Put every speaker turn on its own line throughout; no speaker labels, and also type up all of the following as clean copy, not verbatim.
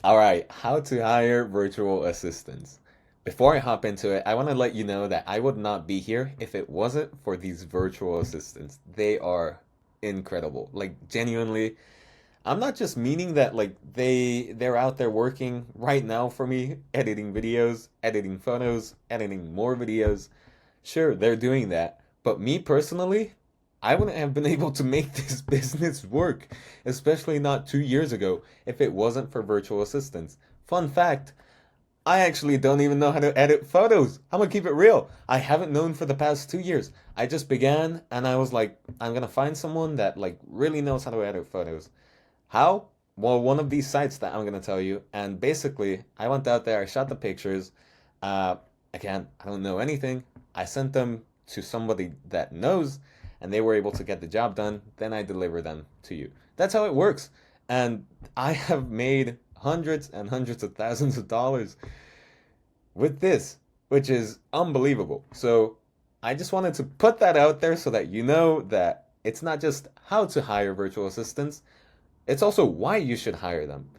All right, how to hire virtual assistants. Before I hop into it, I want to let you know that I would not be here if it wasn't for these virtual assistants. They are incredible. Like genuinely, I'm not just meaning that like they're out there working right now for me, editing videos, editing photos, editing more videos. Sure, they're doing that. But me personally, I wouldn't have been able to make this business work, especially not 2 years ago, if it wasn't for virtual assistants. Fun fact, I actually don't even know how to edit photos. I'm gonna keep it real. I haven't known for the past 2 years. I just began and I was like, I'm gonna find someone that like really knows how to edit photos. How? Well, one of these sites that I'm gonna tell you. And basically, I went out there, I shot the pictures. Uh, again, I don't know anything. I sent them to somebody that knows, and they were able to get the job done. Then I deliver them to you. That's how it works. And I have made hundreds and hundreds of thousands of dollars with this, which is unbelievable. So I just wanted to put that out there so that you know that it's not just how to hire virtual assistants, it's also why you should hire them.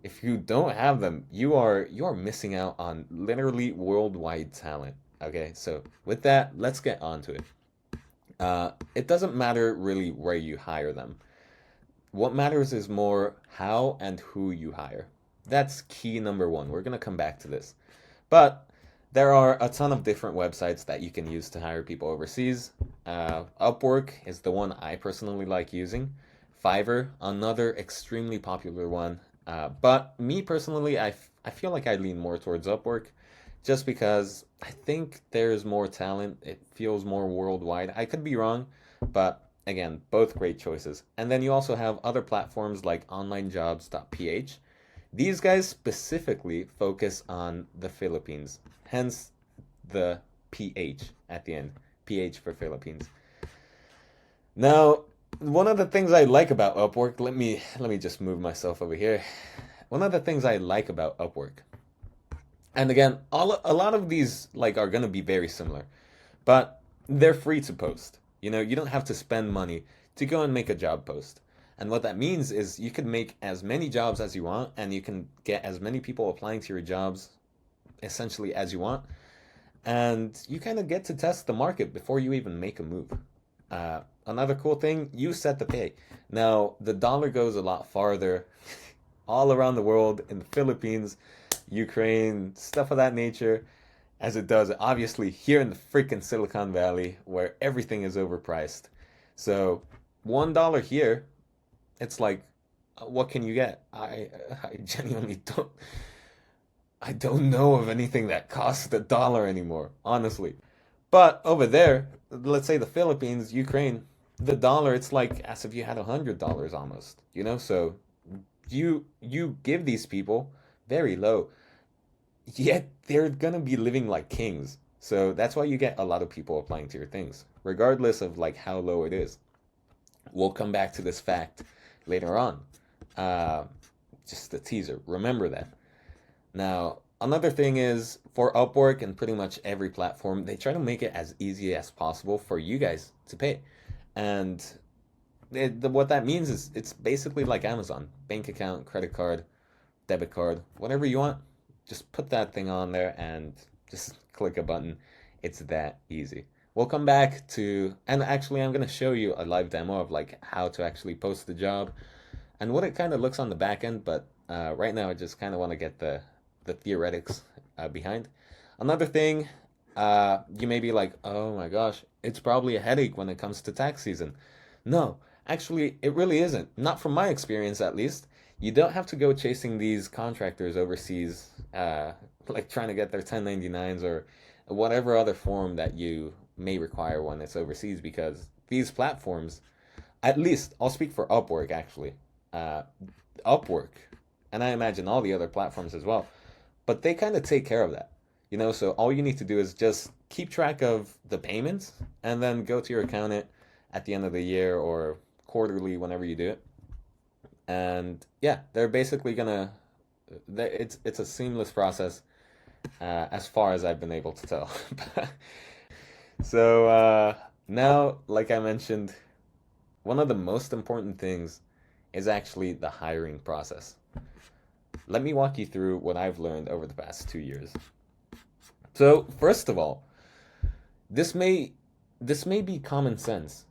If you don't have them, you are missing out on literally worldwide talent. Okay, so with that, let's get on to it. It doesn't matter really where you hire them. What matters is more how and who you hire. That's key number one. We're gonna come back to this. But there are a ton of different websites that you can use to hire people overseas. Upwork is the one I personally like using. Fiverr, another extremely popular one. But me personally, I feel like I lean more towards Upwork just because I think there's more talent. It feels more worldwide. I could be wrong, but again, both great choices. And then you also have other platforms like onlinejobs.ph. These guys specifically focus on the Philippines, hence the PH at the end, PH for Philippines. Now, one of the things I like about Upwork, let me just move myself over here. One of the things I like about Upwork, and again, a lot of these like are gonna be very similar, but they're free to post. You know, you don't have to spend money to go and make a job post. And what that means is you can make as many jobs as you want and you can get as many people applying to your jobs essentially as you want. And you kind of get to test the market before you even make a move. Another cool thing, you set the pay. Now, the dollar goes a lot farther all around the world, in the Philippines, Ukraine, stuff of that nature, as it does obviously here in the freaking Silicon Valley where everything is overpriced. So $1 here, it's like, what can you get? I genuinely don't know of anything that costs $1 anymore, honestly. But over there, let's say the Philippines, Ukraine, the dollar, it's like as if you had $100 almost, you know? So you give these people very low, yet they're gonna be living like kings. So that's why you get a lot of people applying to your things, regardless of like how low it is. We'll come back to this fact later on. Uh, just a teaser. Remember that. Now, another thing is for Upwork and pretty much every platform, they try to make it as easy as possible for you guys to pay. And what that means is it's basically like Amazon bank account, credit card, debit card, whatever you want. Just put that thing on there and just click a button. It's that easy. We'll come back to, and actually, I'm going to show you a live demo of like how to actually post the job and what it kind of looks on the back end. But right now, I just kind of want to get the theoretics behind. Another thing, you may be like, oh my gosh, it's probably a headache when it comes to tax season. No, actually, it really isn't. Not from my experience, at least. You don't have to go chasing these contractors overseas, like trying to get their 1099s or whatever other form that you may require when it's overseas, because these platforms, at least, I'll speak for Upwork actually. Uh, Upwork, and I imagine all the other platforms as well, but they kind of take care of that. You know, so all you need to do is just keep track of the payments and then go to your accountant at the end of the year or quarterly whenever you do it. And yeah, they're basically gonna it's a seamless process as far as I've been able to tell. So now, like I mentioned, one of the most important things is actually the hiring process. let me walk you through what I've learned over the past 2 years. So, first of all, this may this may be common sense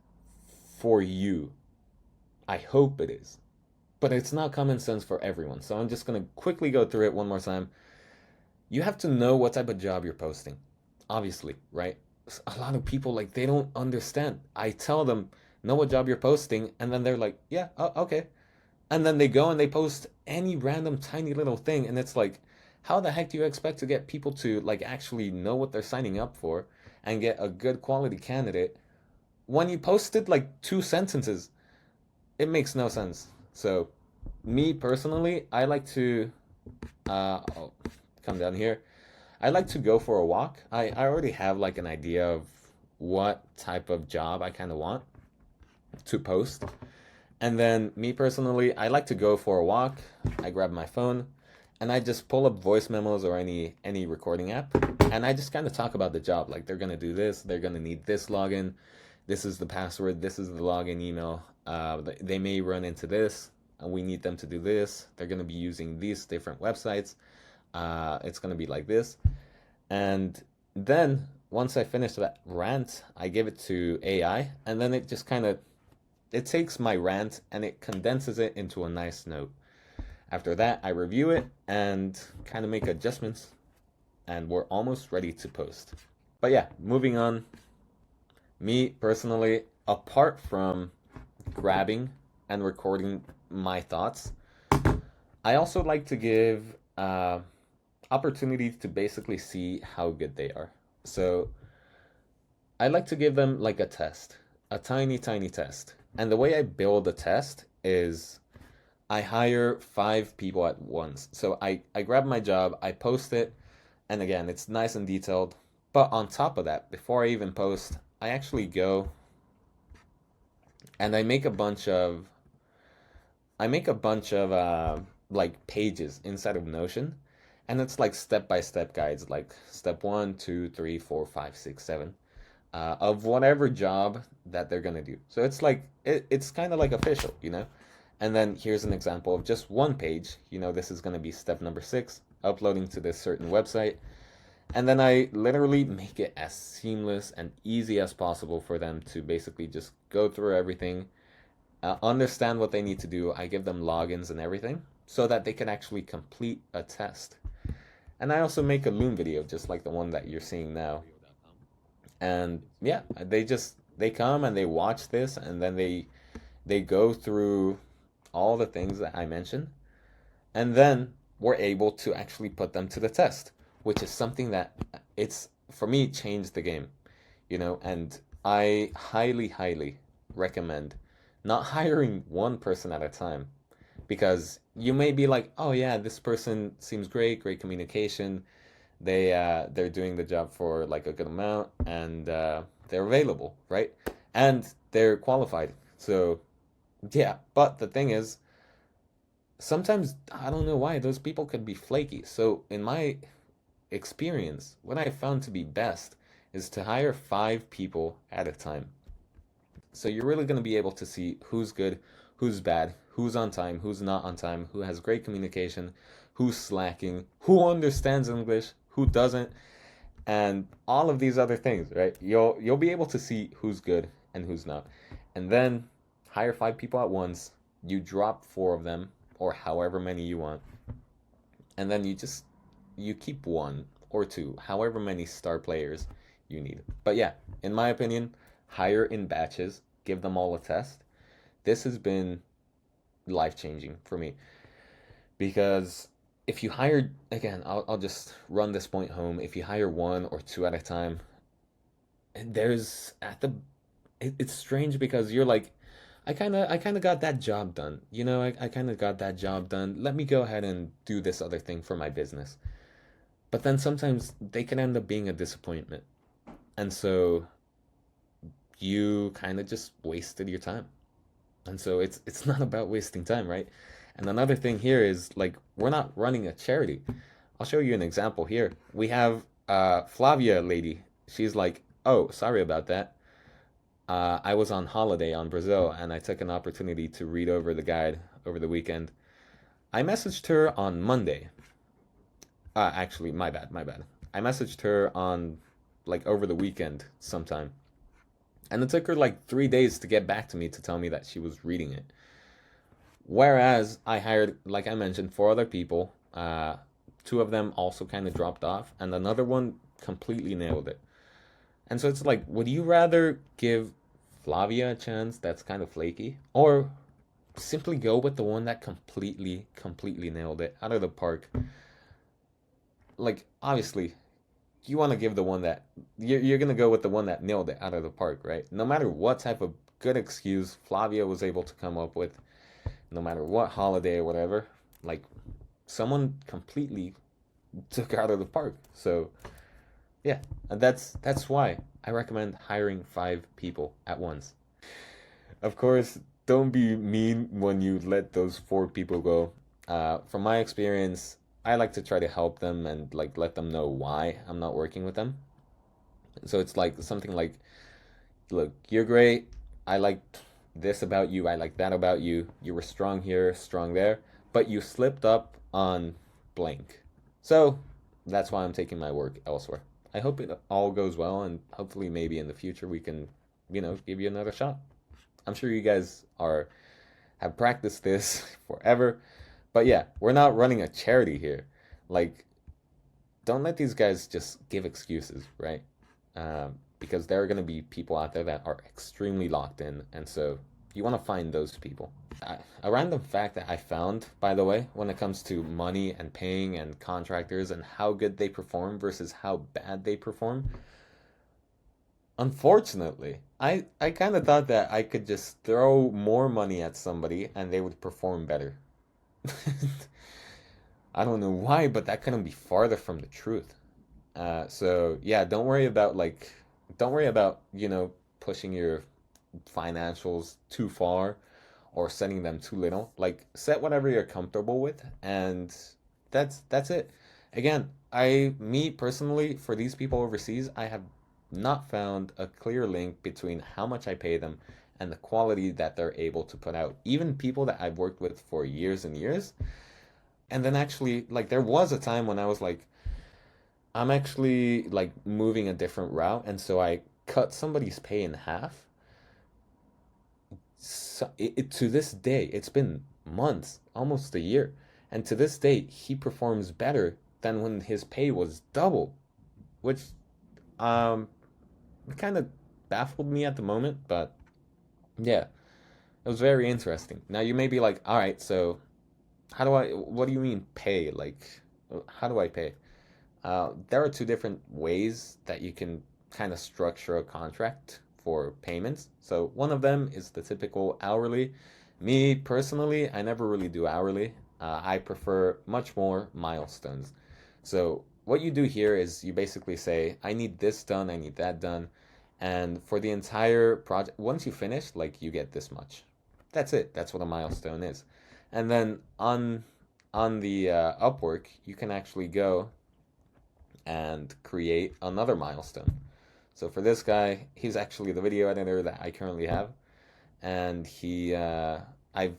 for you. I hope it is. But it's not common sense for everyone. So I'm just going to quickly go through it one more time. You have to know what type of job you're posting. Obviously, right? A lot of people like they don't understand. I tell them, "Know what job you're posting," and then they're like, "Yeah, okay." And then they go and they post any random tiny little thing and it's like, how the heck do you expect to get people to like actually know what they're signing up for and get a good quality candidate when you posted like two sentences? It makes no sense. So, me personally, I like to I'll come down here. I like to go for a walk. I already have like an idea of what type of job I kind of want to post. And then me personally, I like to go for a walk. I grab my phone and I just pull up voice memos or any recording app and I just kind of talk about the job. Like they're gonna do this, they're gonna need this login, this is the password, this is the login email. They may run into this, and we need them to do this. They're gonna be using these different websites. It's gonna be like this, and then once I finish that rant, I give it to AI, and then it just kind of it takes my rant and it condenses it into a nice note. After that, I review it and kind of make adjustments, and we're almost ready to post. But yeah, moving on. Me personally, apart from grabbing and recording my thoughts, I also like to give opportunities to basically see how good they are. So I like to give them like a test, a tiny, tiny test. And the way I build a test is I hire 5 people at once. So I grab my job, I post it, and again, it's nice and detailed. But on top of that, before I even post, I actually go and I make a bunch of like pages inside of Notion, and it's like step by step guides, like step one, two, three, four, five, six, seven, of whatever job that they're gonna do. So it's like it's kind of like official, you know. And then here's an example of just one page. You know, this is gonna be step number 6, uploading to this certain website. And then I literally make it as seamless and easy as possible for them to basically just go through everything, understand what they need to do. I give them logins and everything so that they can actually complete a test. And I also make a Loom video just like the one that you're seeing now. And yeah, they come and they watch this and then they go through all the things that I mentioned. And then we're able to actually put them to the test, which is something that it's for me changed the game, you know, and I highly, highly recommend not hiring one person at a time because you may be like, oh yeah, this person seems great, great communication. They're doing the job for like a good amount and they're available, right? And they're qualified. So yeah, but the thing is, sometimes I don't know why those people could be flaky. So in my experience, what I found to be best is to hire 5 people at a time. So you're really going to be able to see who's good, who's bad, who's on time, who's not on time, who has great communication, who's slacking, who understands English, who doesn't, and all of these other things, right? You'll be able to see who's good and who's not. And then hire 5 people at once, you drop 4 of them or however many you want. And then you keep 1 or 2, however many star players you need. But yeah, in my opinion, hire in batches, give them all a test. This has been life changing for me because if you hire, again, I'll just run this point home. If you hire 1 or 2 at a time, there's at the it's strange because you're like, I kind of got that job done. You know, I kind of got that job done. Let me go ahead and do this other thing for my business. But then sometimes they can end up being a disappointment. And so you kind of just wasted your time. And so it's not about wasting time, right? And another thing here is like we're not running a charity. I'll show you an example here. We have Flavia lady. She's like, "Oh, sorry about that. I was on holiday on Brazil and I took an opportunity to read over the guide over the weekend. I messaged her on Monday. Actually, my bad, my bad. I messaged her on like over the weekend sometime. And it took her like 3 days to get back to me to tell me that she was reading it. Whereas I hired, like I mentioned, four other people. Two of them also kind of dropped off, and another one completely nailed it. And so it's like, would you rather give Flavia a chance that's kind of flaky, or simply go with the one that completely nailed it out of the park? Like, obviously, you want to give the one that you're going to go with the one that nailed it out of the park, right? No matter what type of good excuse Flavia was able to come up with, no matter what holiday or whatever, like someone completely took out of the park. So yeah, and that's why I recommend hiring 5 people at once. Of course, don't be mean when you let those 4 people go. From my experience, I like to try to help them and like let them know why I'm not working with them. So it's like something like, look, you're great. I like this about you. I like that about you. You were strong here, strong there, but you slipped up on blank. So that's why I'm taking my work elsewhere. I hope it all goes well, and hopefully, maybe in the future, we can, give you another shot. I'm sure you guys are have practiced this forever, but yeah, we're not running a charity here. Like, don't let these guys just give excuses, right? Because there are going to be people out there that are extremely locked in, and so you want to find those people. A random fact that I found, by the way, when it comes to money and paying and contractors and how good they perform versus how bad they perform. Unfortunately, I kind of thought that I could just throw more money at somebody and they would perform better. I don't know why, but that couldn't be farther from the truth. So yeah, don't worry about, pushing your financials too far or setting them too little. Like set whatever you're comfortable with, and that's it. Again, me personally, for these people overseas, I have not found a clear link between how much I pay them and the quality that they're able to put out. Even people that I've worked with for years and years, and then actually, like, there was a time when I was like, I'm actually like moving a different route, and so I cut somebody's pay in half. So to this day, it's been months, almost a year, and to this day, he performs better than when his pay was double, which um kind of baffled me at the moment, but yeah, it was very interesting. Now you may be like, all right, so what do you mean pay? Like, how do I pay? There are two different ways that you can kind of structure a contract for payments. So one of them is the typical hourly. Me personally, I never really do hourly. I prefer much more milestones. So what you do here is you basically say, I need this done, I need that done. And for the entire project, once you finish, like you get this much. That's it. That's what a milestone is. And then on the Upwork, you can actually go and create another milestone. So for this guy, he's actually the video editor that I currently have, and I've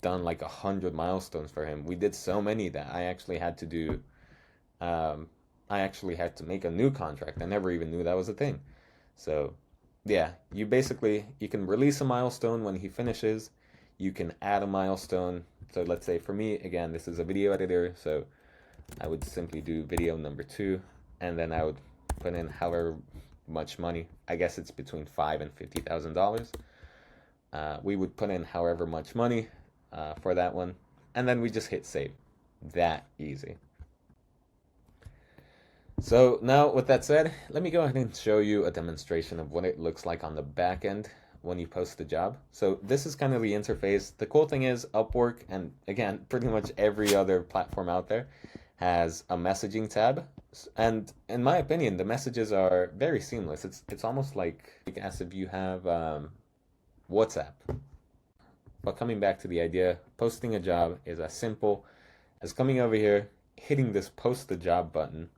done like 100 milestones for him. We did so many that um, I actually had to make a new contract. I never even knew that was a thing. So yeah, you can release a milestone when he finishes. You can add a milestone. So let's say for me, again, this is a video editor, so I would simply do video number 2, and then I would put in however much money. I guess it's between $5,000 and $50,000. We would put in however much money for that one, and then we just hit save. That easy. So now with that said, let me go ahead and show you a demonstration of what it looks like on the back end when you post the job. So this is kind of the interface. The cool thing is Upwork, and again, pretty much every other platform out there, has a messaging tab. And in my opinion, the messages are very seamless. It's almost like as if you have WhatsApp. But coming back to the idea, posting a job is as simple as coming over here, hitting this post the job button,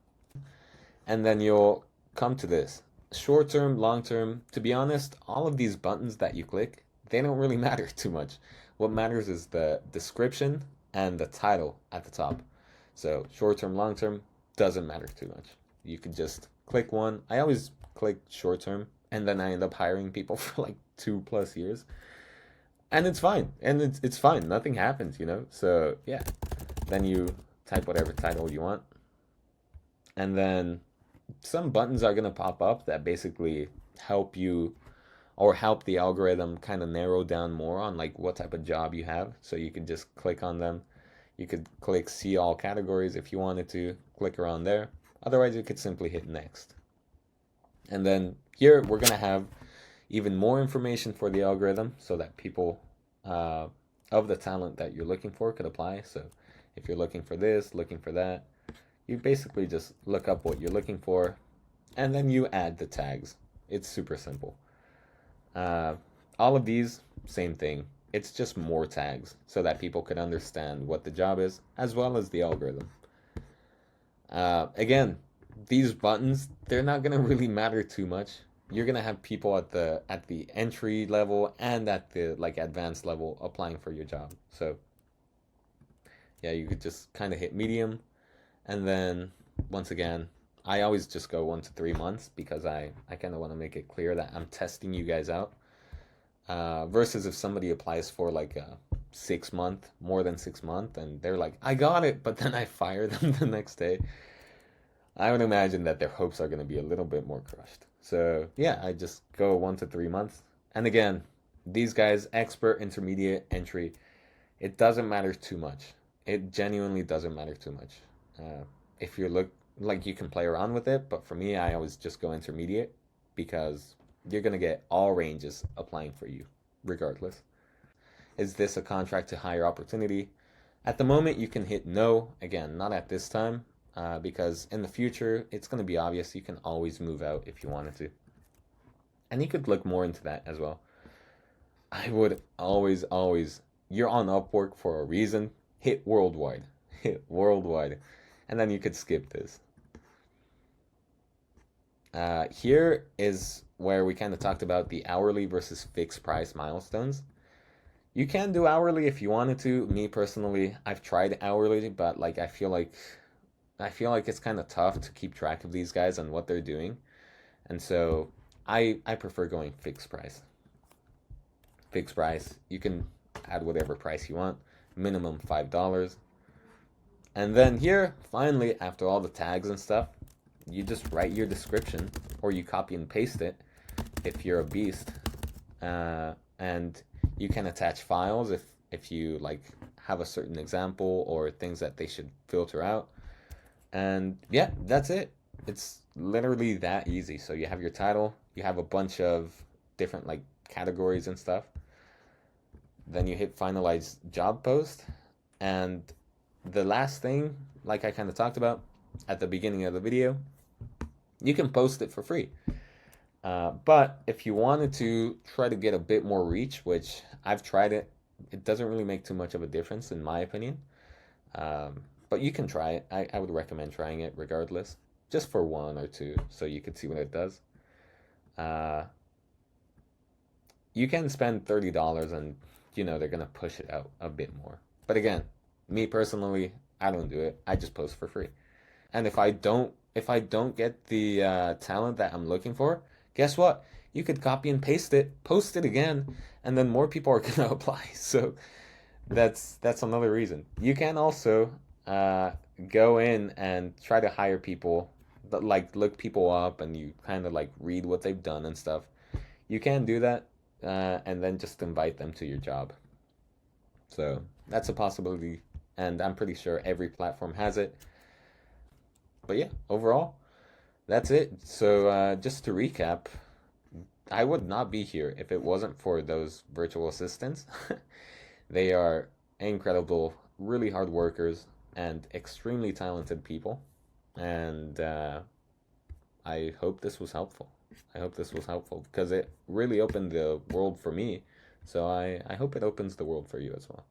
and then you'll come to this. Short term, long term, to be honest, all of these buttons that you click, they don't really matter too much. What matters is the description and the title at the top. So short term, long term doesn't matter too much. You could just click one. I always click short term, and then I end up hiring people for like 2+ years, and it's fine. And it's fine. Nothing happens, you know. So yeah, then you type whatever title you want, and then some buttons are gonna pop up that basically help you or help the algorithm kind of narrow down more on like what type of job you have. So you could just click on them. You could click see all categories if you wanted to, click around there. Otherwise, you could simply hit next. And then here we're going to have even more information for the algorithm so that people uh, of the talent that you're looking for could apply. So if you're looking for this, looking for that, you basically just look up what you're looking for and then you add the tags. It's super simple. Uh, all of these, same thing. It's just more tags so that people could understand what the job is as well as the algorithm. Again, these buttons, they're not gonna really matter too much. You're gonna have people at the entry level and at the like advanced level applying for your job. So yeah, you could just kind of hit medium, and then once again, I always just go 1 to 3 months because I kind of want to make it clear that I'm testing you guys out. Versus if somebody applies for like a 6 month, more than 6 month, and they're like, I got it, but then I fire them the next day. I would imagine that their hopes are going to be a little bit more crushed. So yeah, I just go 1 to 3 months. And again, these guys, expert, intermediate, entry, it doesn't matter too much. It genuinely doesn't matter too much. If you look like you can play around with it, but for me, I always just go intermediate because you're going to get all ranges applying for you, regardless. Is this a contract to hire opportunity? At the moment, you can hit no. Again, not at this time, because in the future, it's going to be obvious you can always move out if you wanted to. And you could look more into that as well. I would always, you're on Upwork for a reason. Hit worldwide. Hit worldwide. And then you could skip this. Here is where we kind of talked about the hourly versus fixed price milestones. You can do hourly if you wanted to. Me personally, I've tried hourly, but like I feel like it's kind of tough to keep track of these guys and what they're doing. And so I prefer going fixed price. Fixed price, you can add whatever price you want, minimum $5. And then here, finally, after all the tags and stuff, you just write your description or you copy and paste it if you're a beast. And you can attach files if you like have a certain example or things that they should filter out. And yeah, that's it. It's literally that easy. So you have your title, you have a bunch of different like categories and stuff. Then you hit finalize job post. And the last thing, like I kind of talked about at the beginning of the video, you can post it for free. But if you wanted to try to get a bit more reach, which I've tried it, it doesn't really make too much of a difference in my opinion. But you can try it. I would recommend trying it regardless, just for 1 or 2, so you could see what it does. Uh, you can spend $30 and they're gonna push it out a bit more. But again, me personally, I don't do it. I just post for free. And if I don't get the talent that I'm looking for, guess what? You could copy and paste it, post it again, and then more people are gonna apply. So that's another reason. You can also go in and try to hire people, like look people up, and you kind of like read what they've done and stuff. You can do that, and then just invite them to your job. So that's a possibility, and I'm pretty sure every platform has it. But yeah, overall, that's it. So just to recap, I would not be here if it wasn't for those virtual assistants. They are incredible, really hard workers, and extremely talented people. And I hope this was helpful. I hope this was helpful because it really opened the world for me. So I hope it opens the world for you as well.